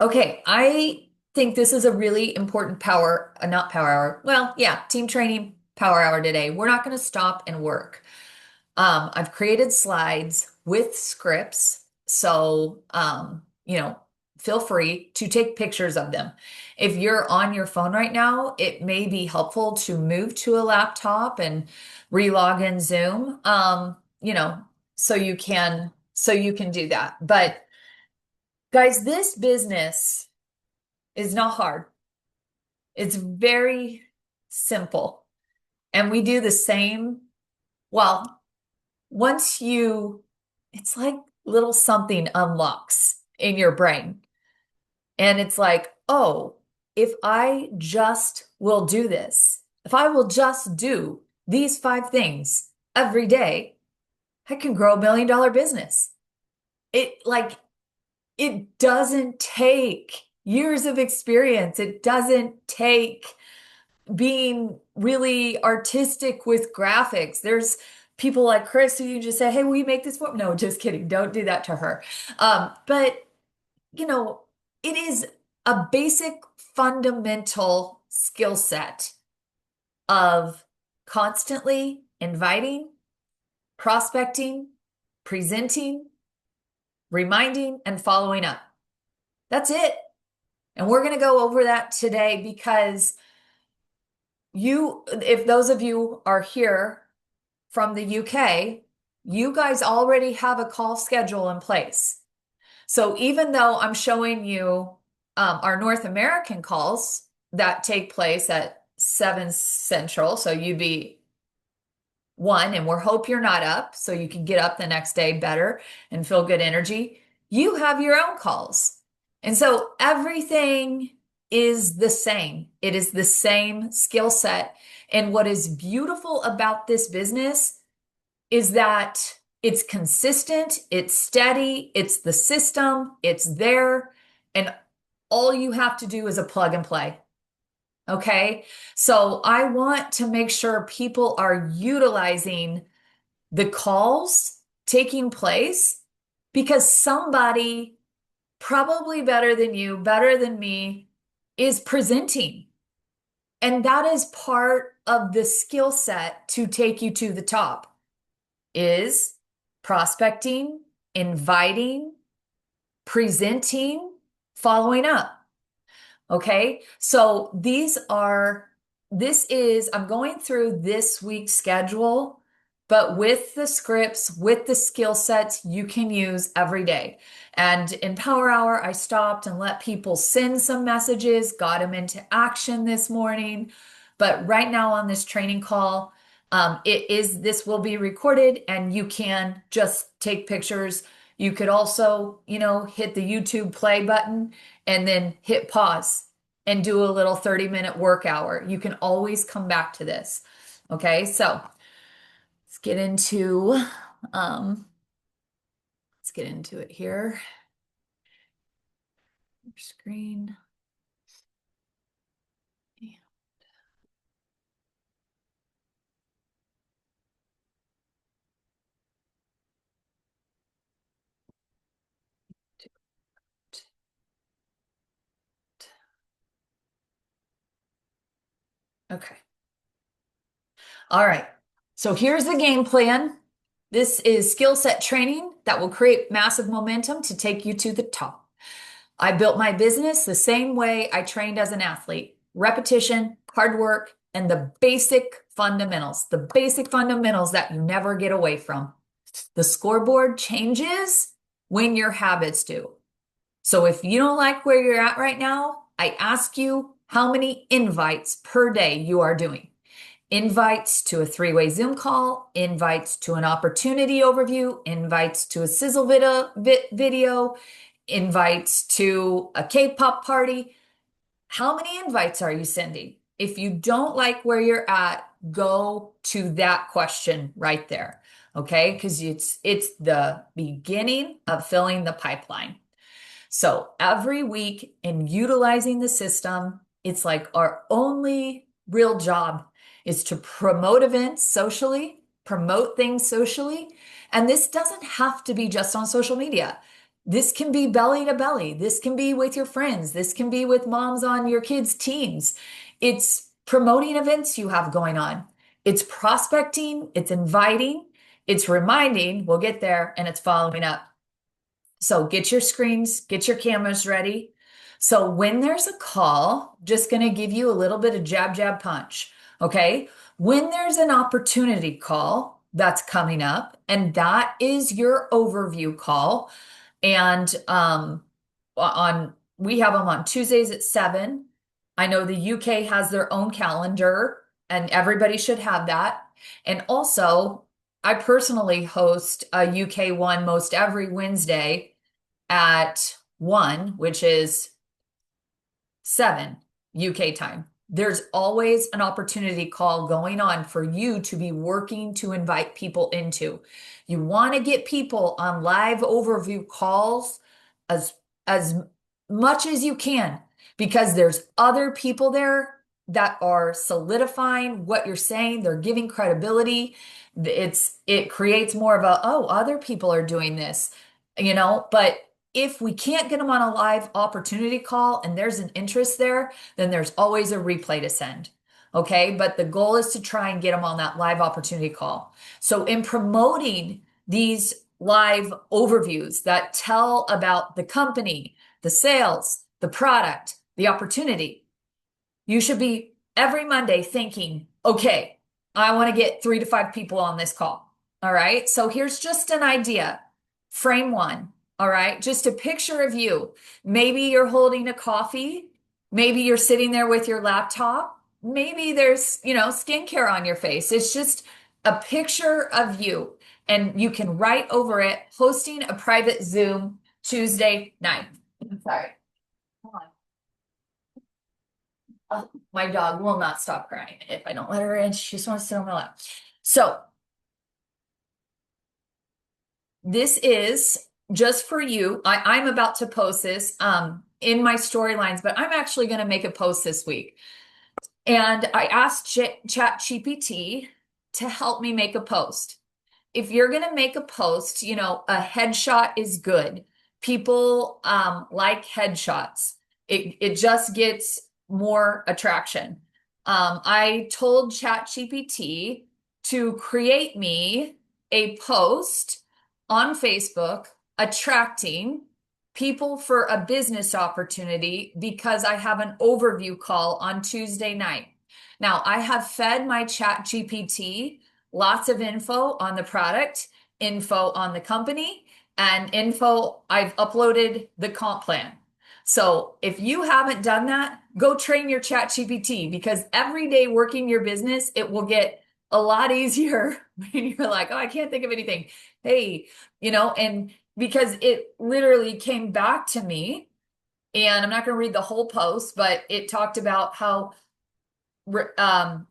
Okay, I think this is a really important not power hour. Well, yeah, team training power hour today. We're not going to stop and work. I've created slides with scripts, so feel free to take pictures of them. If you're on your phone right now, it may be helpful to move to a laptop and relog in Zoom. So you can do that. But guys, this business is not hard. It's very simple. And we do the same. Well, once you, it's like little something unlocks in your brain. And it's like, oh, if I just will do this, if I will just do these 5 things every day, I can grow $1 million business. It doesn't take years of experience. It doesn't take being really artistic with graphics. There's people like Chris who you just say, "Hey, will you make this for me?" No, just kidding. Don't do that to her. But you know, it is a basic fundamental skill set of constantly inviting, prospecting, presenting, reminding, and following up. That's it. And we're going to go over that today because if those of you are here from the UK, you guys already have a call schedule in place. So even though I'm showing you our North American calls that take place at 7 Central, so you'd be 1, and we hope you're not up so you can get up the next day better and feel good energy. You have your own calls. And so everything is the same. It is the same skill set. And what is beautiful about this business is that it's consistent, it's steady, it's the system, it's there, and all you have to do is a plug and play. Okay. So I want to make sure people are utilizing the calls taking place because somebody, probably better than you, better than me, is presenting. And that is part of the skill set to take you to the top is prospecting, inviting, presenting, following up. Okay. So I'm going through this week's schedule, but with the scripts, with the skill sets you can use every day. And in Power Hour, I stopped and let people send some messages, got them into action this morning. But right now on this training call, this will be recorded and you can just take pictures. You could also, hit the YouTube play button and then hit pause and do a little 30-minute work hour. You can always come back to this. Okay, so let's get into um, it here. Screen. Okay. All right. So here's the game plan. This is skill set training that will create massive momentum to take you to the top. I built my business the same way I trained as an athlete. Repetition, hard work, and the basic fundamentals that you never get away from. The scoreboard changes when your habits do. So if you don't like where you're at right now, I ask you how many invites per day you are doing. Invites to a 3-way Zoom call, invites to an opportunity overview, invites to a sizzle video, invites to a K-pop party. How many invites are you sending? If you don't like where you're at, go to that question right there. Okay? Because it's the beginning of filling the pipeline. So every week in utilizing the system, it's like our only real job is to promote events socially, promote things socially. And this doesn't have to be just on social media. This can be belly to belly. This can be with your friends. This can be with moms on your kids' teams. It's promoting events you have going on. It's prospecting, it's inviting, it's reminding, we'll get there, and it's following up. So get your screens, get your cameras ready. So when there's a call, just going to give you a little bit of jab, jab, punch. Okay. When there's an opportunity call that's coming up, and that is your overview call. And on we have them on Tuesdays at 7. I know the UK has their own calendar, and everybody should have that. And also, I personally host a UK one most every Wednesday at 1, which is 7 UK time. There's always an opportunity call going on for you to be working to invite people into. You want to get people on live overview calls as as much as you can, because there's other people there that are solidifying what you're saying. They're giving credibility. It creates more of a, oh, other people are doing this, but if we can't get them on a live opportunity call and there's an interest there, then there's always a replay to send. Okay. But the goal is to try and get them on that live opportunity call. So in promoting these live overviews that tell about the company, the sales, the product, the opportunity, you should be every Monday thinking, okay, I want to get 3 to 5 people on this call. All right. So here's just an idea. Frame one. All right. Just a picture of you. Maybe you're holding a coffee. Maybe you're sitting there with your laptop. Maybe there's, skincare on your face. It's just a picture of you. And you can write over it, hosting a private Zoom Tuesday night. I'm sorry. Come on. Oh, my dog will not stop crying if I don't let her in. She just wants to sit on my lap. So this is just for you. I'm about to post this in my storylines, but I'm actually going to make a post this week. And I asked ChatGPT to help me make a post. If you're going to make a post, a headshot is good. People like headshots. It just gets more attraction. I told ChatGPT to create me a post on Facebook attracting people for a business opportunity because I have an overview call on Tuesday night. Now, I have fed my ChatGPT lots of info on the product, info on the company, and info. I've uploaded the comp plan. So if you haven't done that, go train your ChatGPT, because every day working your business, it will get a lot easier when you're like, oh, I can't think of anything. Hey, and because it literally came back to me, and I'm not going to read the whole post, but it talked about how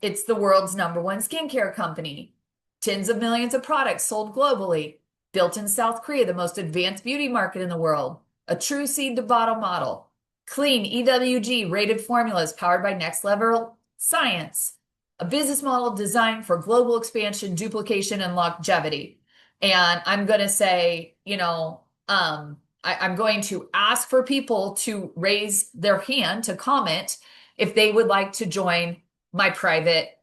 it's the world's #1 skincare company, tens of millions of products sold globally, built in South Korea, the most advanced beauty market in the world, a true seed to bottle model, clean EWG rated formulas powered by next level science, a business model designed for global expansion, duplication, and longevity. And I'm going to say, I'm going to ask for people to raise their hand to comment if they would like to join my private,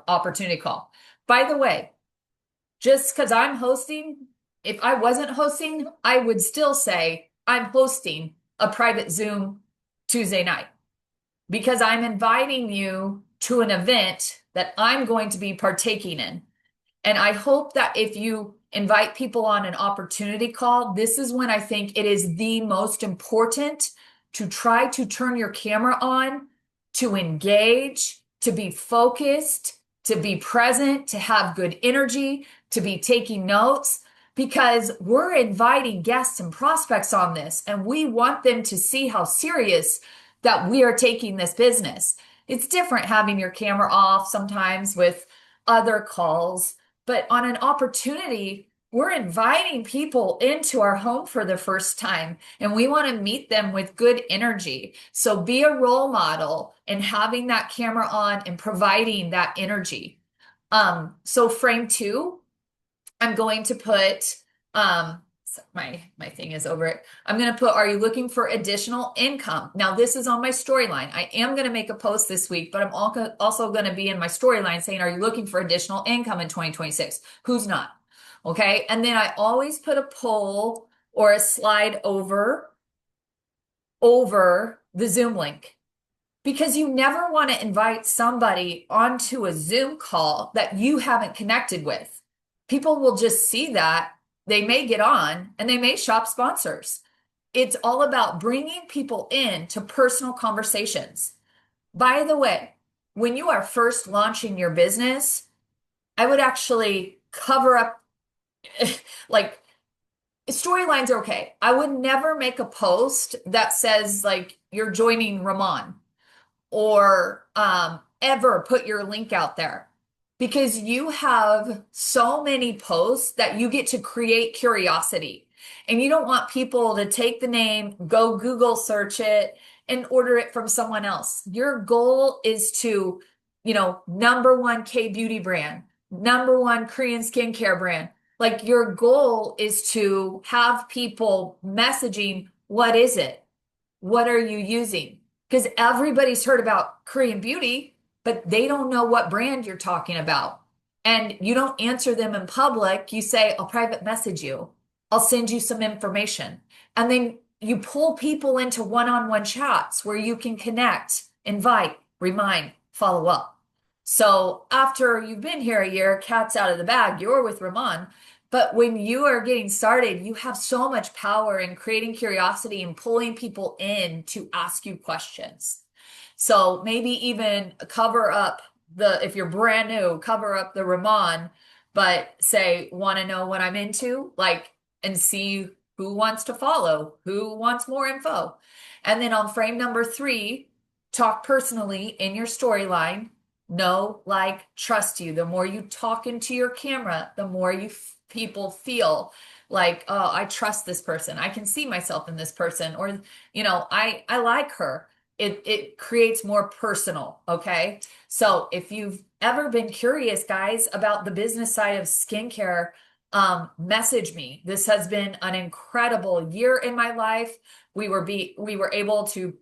opportunity call. By the way, just because I'm hosting, if I wasn't hosting, I would still say I'm hosting a private Zoom Tuesday night, because I'm inviting you to an event that I'm going to be partaking in. And I hope that if you invite people on an opportunity call, this is when I think it is the most important to try to turn your camera on, to engage, to be focused, to be present, to have good energy, to be taking notes, because we're inviting guests and prospects on this, and we want them to see how serious that we are taking this business. It's different having your camera off sometimes with other calls, but on an opportunity, we're inviting people into our home for the first time, and we want to meet them with good energy. So be a role model and having that camera on and providing that energy. So frame 2, I'm going to put my thing is over it. I'm going to put, are you looking for additional income? Now, this is on my storyline. I am going to make a post this week, but I'm also going to be in my storyline saying, are you looking for additional income in 2026? Who's not? Okay. And then I always put a poll or a slide over the Zoom link, because you never want to invite somebody onto a Zoom call that you haven't connected with. People will just see that. They may get on and they may shop sponsors. It's all about bringing people in to personal conversations. By the way, when you are first launching your business, I would actually cover up like storylines are okay. I would never make a post that says like you're joining Ramon or ever put your link out there, because you have so many posts that you get to create curiosity, and you don't want people to take the name, go Google search it, and order it from someone else. Your goal is to, number one K beauty brand, number one Korean skincare brand. Like, your goal is to have people messaging, what is it? What are you using? Because everybody's heard about Korean beauty, but they don't know what brand you're talking about. And you don't answer them in public. You say, I'll private message you. I'll send you some information. And then you pull people into one-on-one chats where you can connect, invite, remind, follow up. So after you've been here a year, cat's out of the bag, you're with Ramon. But when you are getting started, you have so much power in creating curiosity and pulling people in to ask you questions. So maybe even cover up if you're brand new, cover up the Ramon, but say, want to know what I'm into, and see who wants to follow, who wants more info. And then on frame number 3, talk personally in your storyline. Know, like, trust you. The more you talk into your camera, the more people feel like, oh, I trust this person. I can see myself in this person, or, I like her. It creates more personal. Okay. So if you've ever been curious, guys, about the business side of skincare, message me. This has been an incredible year in my life. We were able to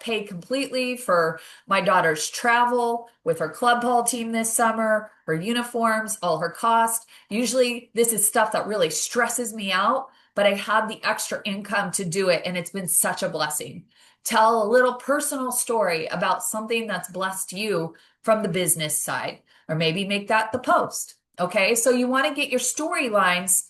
pay completely for my daughter's travel with her club ball team this summer, her uniforms, all her cost. Usually this is stuff that really stresses me out, but I had the extra income to do it, and it's been such a blessing. Tell a little personal story about something that's blessed you from the business side, or maybe make that the post. Okay, so you want to get your storylines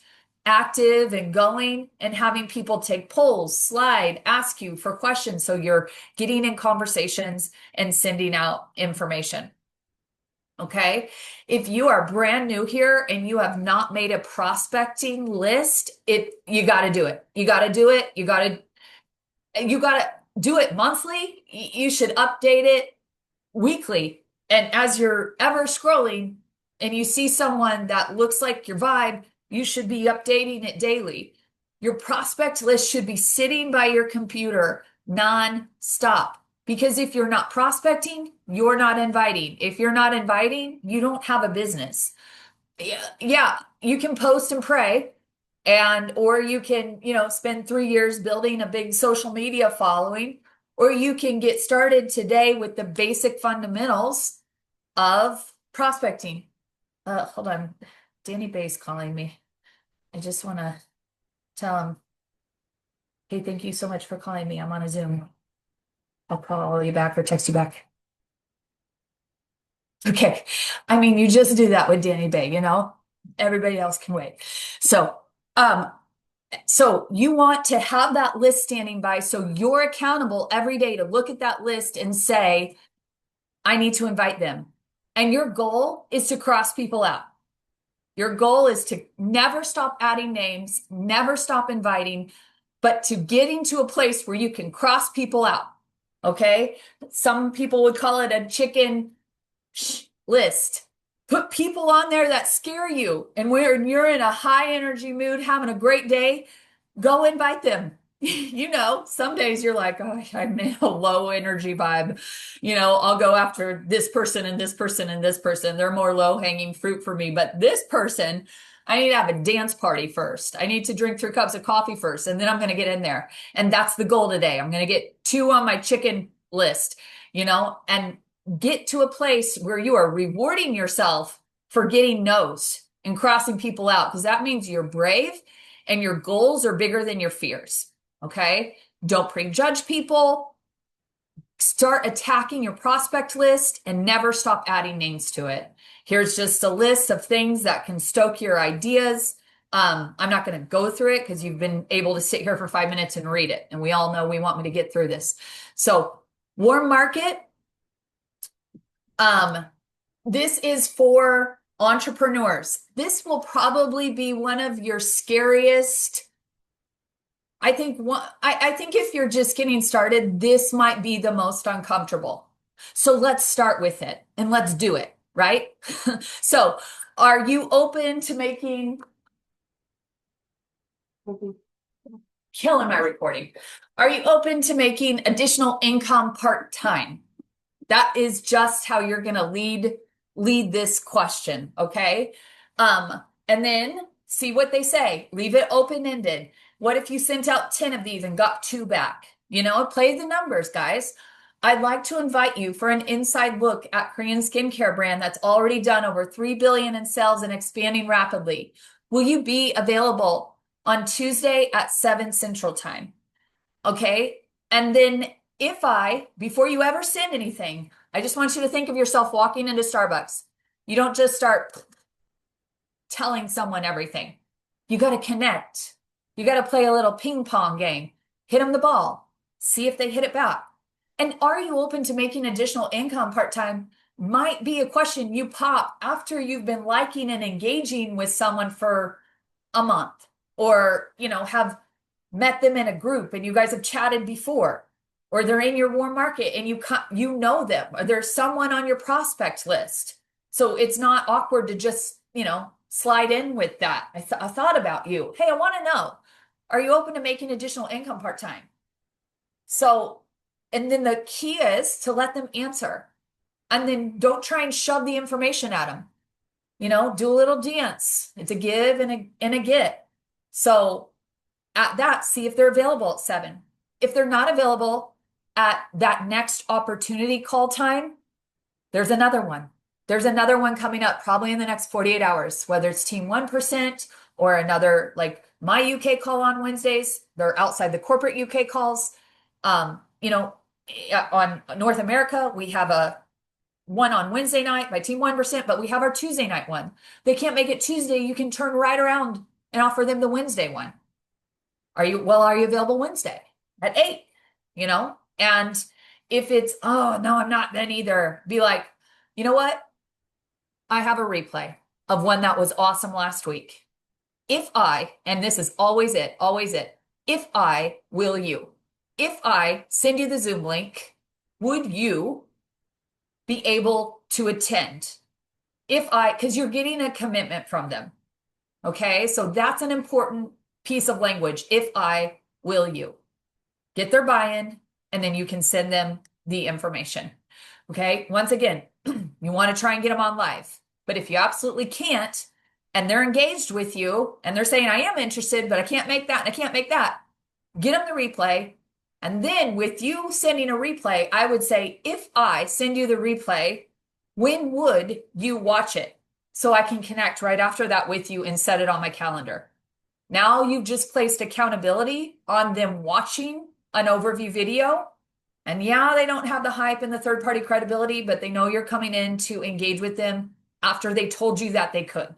active and going, and having people take polls, slide, ask you for questions. So you're getting in conversations and sending out information. Okay. If you are brand new here and you have not made a prospecting list, you got to do it. You got to do it. You got to do it monthly. You should update it weekly. And as you're ever scrolling and you see someone that looks like your vibe, you should be updating it daily. Your prospect list should be sitting by your computer non-stop, because if you're not prospecting, you're not inviting. If you're not inviting, you don't have a business. Yeah, you can post and pray, or you can, spend 3 years building a big social media following, or you can get started today with the basic fundamentals of prospecting. Hold on. Danny Bay's calling me. I just want to tell him, hey, thank you so much for calling me. I'm on a Zoom. I'll call you back or text you back. Okay. I mean, you just do that with Danny Bay, everybody else can wait. So you want to have that list standing by, so you're accountable every day to look at that list and say, I need to invite them. And your goal is to cross people out. Your goal is to never stop adding names, never stop inviting, but to getting to a place where you can cross people out. Okay? Some people would call it a chicken list. Put people on there that scare you. And when you're in a high energy mood, having a great day, go invite them. Some days you're like, oh, I'm in a low energy vibe. I'll go after this person and this person and this person. They're more low hanging fruit for me. But this person, I need to have a dance party first. I need to drink 3 cups of coffee first, and then I'm going to get in there. And that's the goal today. I'm going to get 2 on my chicken list, and get to a place where you are rewarding yourself for getting no's and crossing people out, because that means you're brave and your goals are bigger than your fears. Okay. Don't prejudge people. Start attacking your prospect list and never stop adding names to it. Here's just a list of things that can stoke your ideas. I'm not going to go through it because you've been able to sit here for 5 minutes and read it. And we all know we want me to get through this. So warm market. This is for entrepreneurs. This will probably be one of your scariest. I think if you're just getting started, this might be the most uncomfortable. So let's start with it and let's do it, right? So are you open to making, killing my recording. Are you open to making additional income part-time? That is just how you're going to lead this question, okay? And then see what they say. Leave it open-ended. What if you sent out 10 of these and got 2 back? Play the numbers, guys. I'd like to invite you for an inside look at Korean skincare brand that's already done over 3 billion in sales and expanding rapidly. Will you be available on Tuesday at 7 Central Time? Okay. And then before you ever send anything, I just want you to think of yourself walking into Starbucks. You don't just start telling someone everything. You got to connect. You got to play a little ping pong game. Hit them the ball. See if they hit it back. And are you open to making additional income part-time? Might be a question you pop after you've been liking and engaging with someone for a month, or, have met them in a group and you guys have chatted before, or they're in your warm market and you know them, or there's someone on your prospect list. So it's not awkward to just, slide in with that. I thought about you. Hey, I want to know, are you open to making additional income part-time? So, and then the key is to let them answer, and then don't try and shove the information at them. Do a little dance. It's a give and a get. So at that, see if they're available at 7. If they're not available at that next opportunity call time, there's another one. There's another one coming up probably in the next 48 hours, whether it's Team 1% or another, like my UK call on Wednesdays. They're outside the corporate UK calls. On North America, we have a one on Wednesday night by Team 1%, but we have our Tuesday night one. They can't make it Tuesday. You can turn right around and offer them the Wednesday one. Are you available Wednesday at 8? And if it's, oh no, I'm not then either, be like, you know what? I have a replay of one that was awesome last week. And this is always it, if I send you the Zoom link, would you be able to attend? Because you're getting a commitment from them. Okay. So that's an important piece of language. Will you get their buy-in, and then you can send them the information. Okay. Once again, you want to try and get them on live, but if you absolutely can't, and they're engaged with you and they're saying, I am interested, but I can't make that. And I can't make that. Get them the replay. And then with you sending a replay, I would say, if I send you the replay, when would you watch it? So I can connect right after that with you and set it on my calendar. Now you've just placed accountability on them watching an overview video. And yeah, they don't have the hype and the third-party credibility, but they know you're coming in to engage with them after they told you that they could.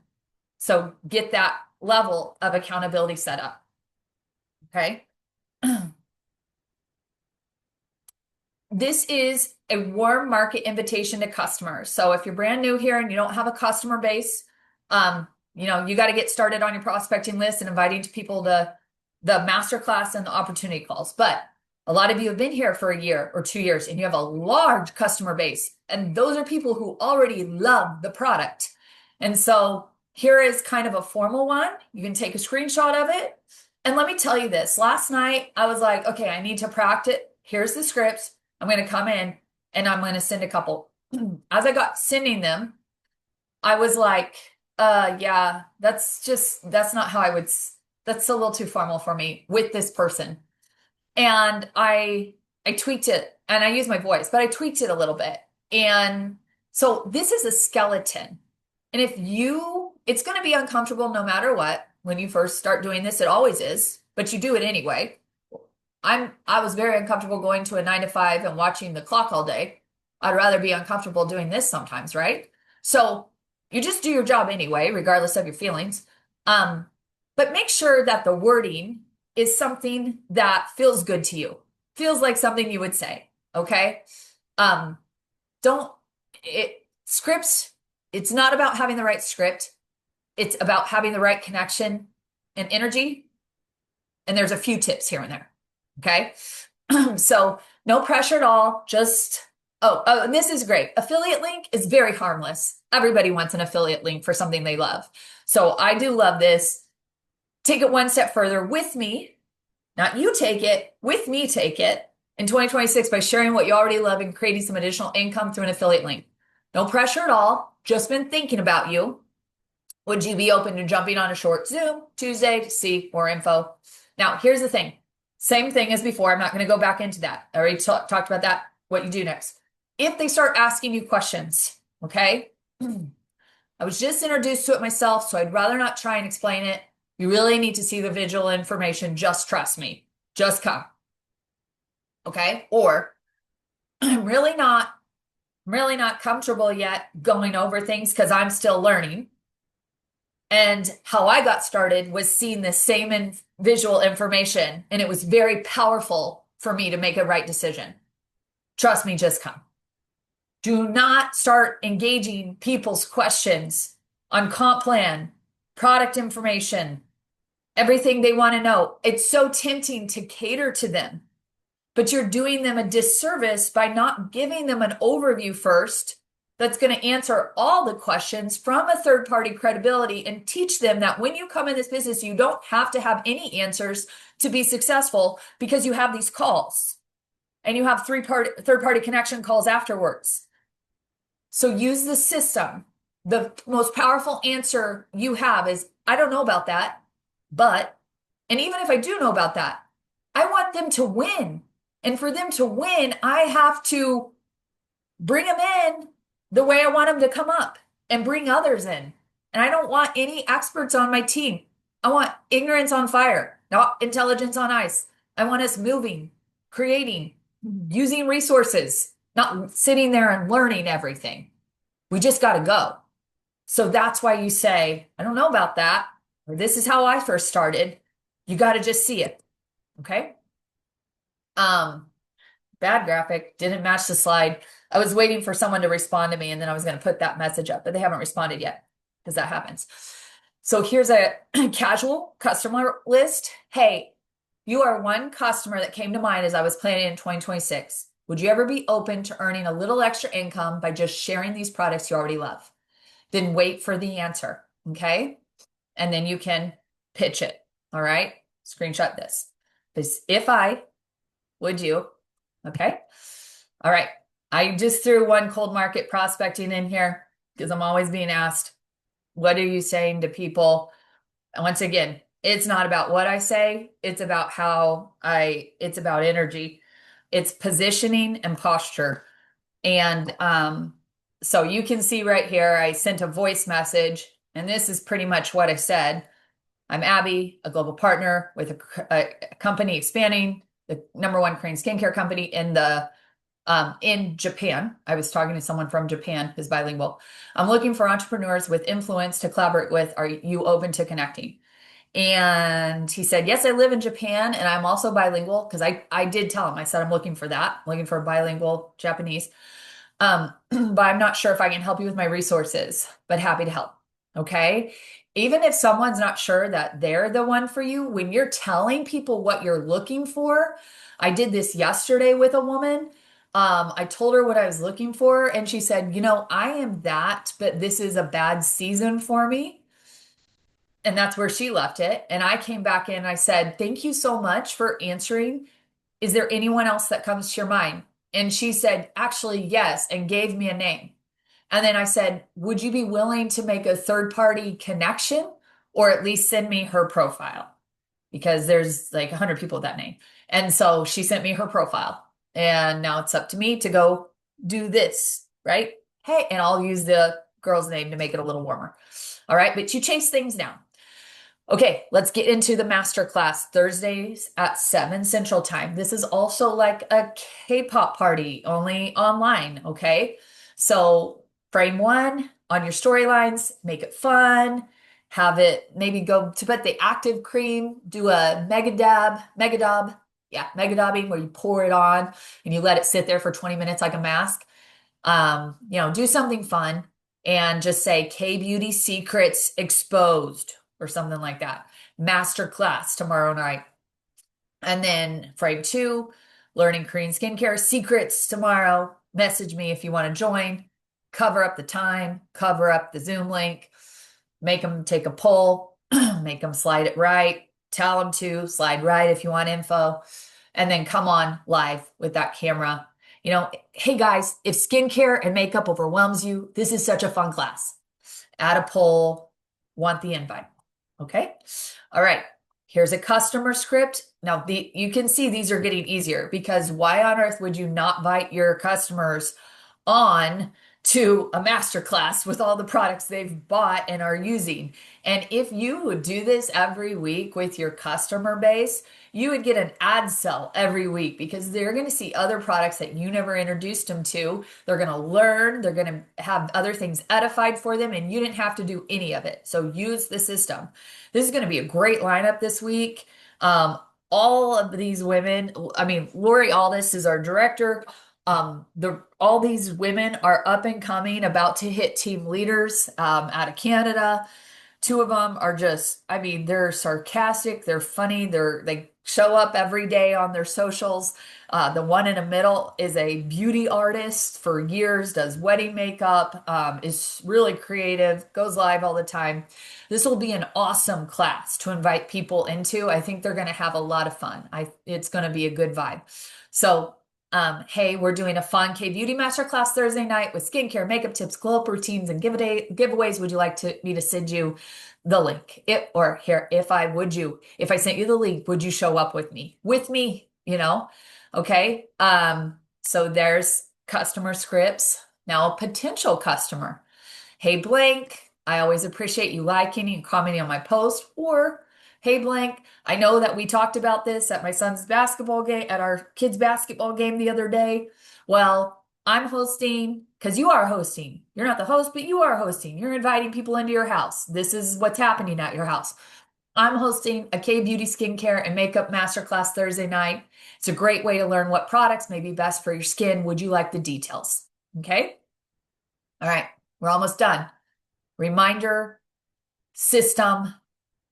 So get that level of accountability set up. Okay. This is a warm market invitation to customers. So if you're brand new here and you don't have a customer base, you got to get started on your prospecting list and inviting to people the masterclass and the opportunity calls. But a lot of you have been here for a year or 2 years and you have a large customer base. And those are people who already love the product. And so here is kind of a formal one. You can take a screenshot of it. And let me tell you this, last night I was like, okay, I need to practice. Here's the scripts. I'm going to come in and I'm going to send a couple. As I got sending them, I was like, Yeah, that's not how I would, that's a little too formal for me with this person. And I tweaked it and I use my voice, but I tweaked it a little bit. And so this is a skeleton. And it's going to be uncomfortable no matter what. When you first start doing this, it always is, but you do it anyway. I was very uncomfortable going to a 9 to 5 and watching the clock all day. I'd rather be uncomfortable doing this sometimes, right? So you just do your job anyway, regardless of your feelings. Um, but make sure that the wording is something that feels good to you, feels like something you would say. Okay. Um, don't scripts, it's not about having the right script. It's about having the right connection and energy. And there's a few tips here and there. Okay. So no pressure at all. Just, and this is great. Affiliate link is very harmless. Everybody wants an affiliate link for something they love. So I do love this. Take it one step further with me. Not you take it, with me take it in 2026 by sharing what you already love and creating some additional income through an affiliate link. No pressure at all. Just been thinking about you. Would you be open to jumping on a short Zoom Tuesday to see more info? Now, here's the thing. Same thing as before. I'm not going to go back into that. I already talked about that, what you do next. If they start asking you questions, okay? I was just introduced to it myself, so I'd rather not try and explain it. You really need to see the visual information. Just trust me. Just come. Okay? Or I'm really not comfortable yet going over things because I'm still learning. And how I got started was seeing the same visual information, and it was very powerful for me to make a right decision. Trust me, just come. Do not start engaging people's questions on comp plan, product information, everything they want to know. It's so tempting to cater to them, but you're doing them a disservice by not giving them an overview first that's going to answer all the questions from a third party credibility and teach them that when you come in this business, you don't have to have any answers to be successful because you have these calls and you have third party connection calls afterwards. So use the system. The most powerful answer you have is, I don't know about that, but, and even if I do know about that, I want them to win. And for them to win, I have to bring them in the way I want them to come up and bring others in. And I don't want any experts on my team. I want ignorance on fire, not intelligence on ice. I want us moving, creating, using resources, not sitting there and learning everything. We just got to go. So that's why you say, I don't know about that, or this is how I first started. You got to just see it. Okay. Bad graphic, didn't match the slide. I was waiting for someone to respond to me and then I was going to put that message up, but they haven't responded yet because that happens. So here's a casual customer list. Hey, you are one customer that came to mind as I was planning in 2026. Would you ever be open to earning a little extra income by just sharing these products you already love? Then wait for the answer. Okay. And then you can pitch it. All right. Screenshot this. If I, would you? Okay. All right. I just threw one cold market prospecting in here because I'm always being asked, what are you saying to people? And once again, it's not about what I say. It's about it's about energy. It's positioning and posture. And so you can see right here, I sent a voice message, and this is pretty much what I said. I'm Abby, a global partner with a company expanding, the #1 Korean skincare company in Japan. I was talking to someone from Japan who's bilingual. I'm looking for entrepreneurs with influence to collaborate with. Are you open to connecting? And he said, yes, I live in Japan and I'm also bilingual because I did tell him, I said, I'm looking for that, I'm looking for a bilingual Japanese. But I'm not sure if I can help you with my resources, but happy to help. Okay. Even if someone's not sure that they're the one for you, when you're telling people what you're looking for, I did this yesterday with a woman. I told her what I was looking for, and she said, I am that, but this is a bad season for me. And that's where she left it. And I came back in and I said, thank you so much for answering. Is there anyone else that comes to your mind? And she said, actually, yes, and gave me a name. And then I said, would you be willing to make a third party connection or at least send me her profile? Because there's like 100 people with that name. And so she sent me her profile. And now it's up to me to go do this, right? Hey, and I'll use the girl's name to make it a little warmer. All right, but you chase things down. Okay, let's get into the master class Thursdays at 7 Central Time. This is also like a K-pop party, only online, okay? So frame one on your storylines, make it fun, have it maybe go to put the active cream, do a mega dabbing where you pour it on and you let it sit there for 20 minutes like a mask. Do something fun and just say K Beauty Secrets Exposed or something like that. Master class tomorrow night. And then frame two, learning Korean skincare secrets tomorrow. Message me if you want to join. Cover up the time, cover up the Zoom link, make them take a poll, make them slide it right. Tell them to slide right if you want info, and then come on live with that camera. Hey guys, if skincare and makeup overwhelms you, this is such a fun class. Add a poll, want the invite. Okay. All right. Here's a customer script. Now, you can see these are getting easier because why on earth would you not invite your customers on to a master class with all the products they've bought and are using? And if you would do this every week with your customer base, you would get an ad sell every week because they're going to see other products that you never introduced them to. They're going to learn, they're going to have other things edified for them, and you didn't have to do any of it. So use the system. This is going to be a great lineup this week. All of these women, I mean, Lori Aldis is our director. All these women are up and coming, about to hit team leaders out of Canada. Two of them are just, I mean, they're sarcastic, they're funny, they show up every day on their socials. The one in the middle is a beauty artist for years, does wedding makeup, is really creative, goes live all the time. This will be an awesome class to invite people into. I think they're going to have a lot of fun. It's going to be a good vibe. So hey, we're doing a fun K Beauty Masterclass Thursday night with skincare, makeup tips, glow up routines, and giveaways. Would you like me to send you the link? If I sent you the link, would you show up with me? Okay. So there's customer scripts. Now a potential customer. Hey, blank, I always appreciate you liking and commenting on my post. Or, hey, blank, I know that we talked about this at my son's basketball game, at our kids' basketball game the other day. Well, I'm hosting because you are hosting. You're not the host, but you are hosting. You're inviting people into your house. This is what's happening at your house. I'm hosting a K Beauty Skincare and Makeup Masterclass Thursday night. It's a great way to learn what products may be best for your skin. Would you like the details? Okay. All right. We're almost done. Reminder system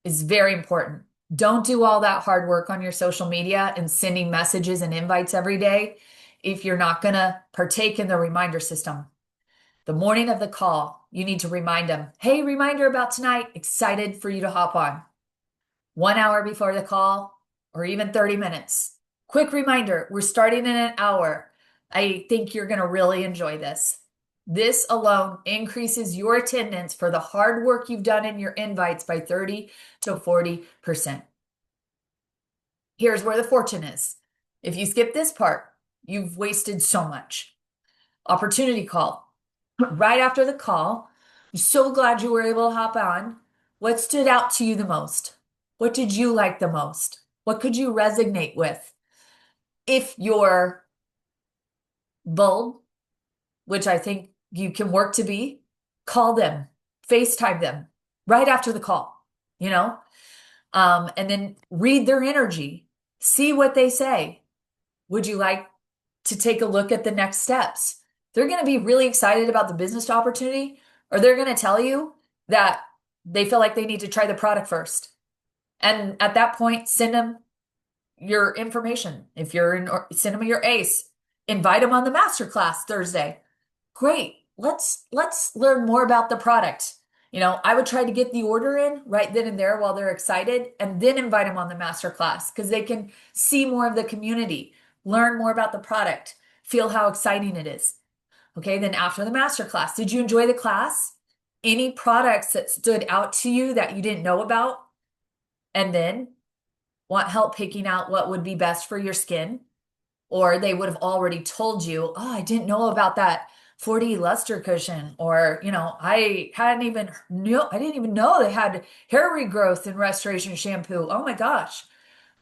is very important. Don't do all that hard work on your social media and sending messages and invites every day if you're not going to partake in the reminder system. The morning of the call, you need to remind them, hey, reminder about tonight, excited for you to hop on. 1 hour before the call or even 30 minutes. Quick reminder, we're starting in an hour. I think you're going to really enjoy this. This alone increases your attendance for the hard work you've done in your invites by 30 to 40%. Here's where the fortune is. If you skip this part, you've wasted so much. Opportunity call. Right after the call, I'm so glad you were able to hop on. What stood out to you the most? What did you like the most? What could you resonate with? If you're bold, which I think you can work to be, call them, FaceTime them right after the call, and then read their energy, see what they say. Would you like to take a look at the next steps? They're going to be really excited about the business opportunity, or they're going to tell you that they feel like they need to try the product first. And at that point, send them your information. If you're in, or send them your ACE, invite them on the masterclass Thursday. Great. Let's learn more about the product. I would try to get the order in right then and there while they're excited, and then invite them on the masterclass because they can see more of the community, learn more about the product, feel how exciting it is. Okay, then after the master class, did you enjoy the class? Any products that stood out to you that you didn't know about? And then want help picking out what would be best for your skin? Or they would have already told you, oh, I didn't know about that 4D luster cushion. Or, I didn't even know they had hair regrowth and restoration shampoo. Oh my gosh.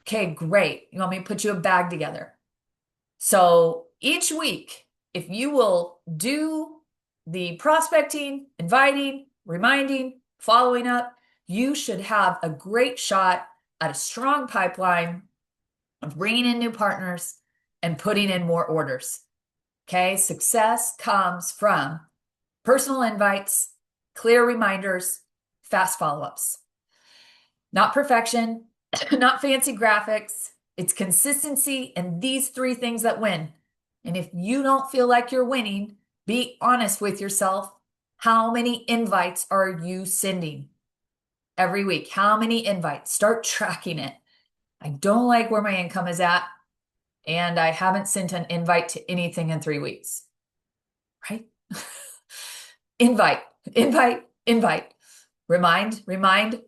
Okay, great. You want me to put you a bag together? So each week, if you will do the prospecting, inviting, reminding, following up, you should have a great shot at a strong pipeline of bringing in new partners and putting in more orders. Okay, success comes from personal invites, clear reminders, fast follow ups. Not perfection, not fancy graphics. It's consistency and these three things that win. And if you don't feel like you're winning, be honest with yourself. How many invites are you sending every week? How many invites? Start tracking it. I don't like where my income is at, and I haven't sent an invite to anything in 3 weeks, right? Invite, invite, invite. Remind,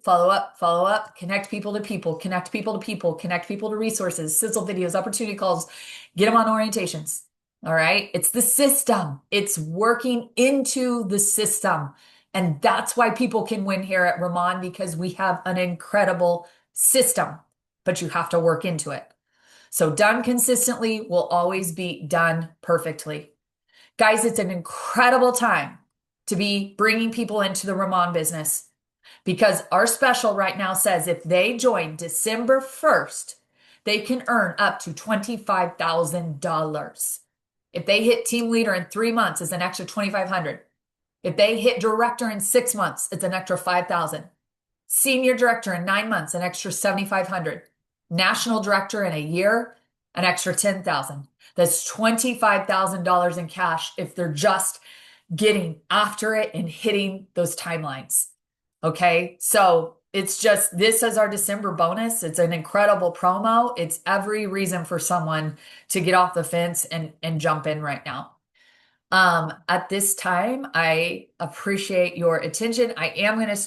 follow up, connect people to people, connect people to people, connect people to resources, sizzle videos, opportunity calls, get them on orientations. All right. It's the system. It's working into the system. And that's why people can win here at Ramon, because we have an incredible system, but you have to work into it. So done consistently will always be done perfectly. Guys, it's an incredible time to be bringing people into the Ramon business, because our special right now says if they join December 1st, they can earn up to $25,000. If they hit team leader in 3 months, it's an extra 2,500. If they hit director in 6 months, it's an extra 5,000. Senior director in 9 months, an extra 7,500. National director in a year, an extra 10,000. That's $25,000 in cash if they're just getting after it and hitting those timelines. Okay. So it's just, this is our December bonus. It's an incredible promo. It's every reason for someone to get off the fence and jump in right now. At this time, I appreciate your attention. I am going to start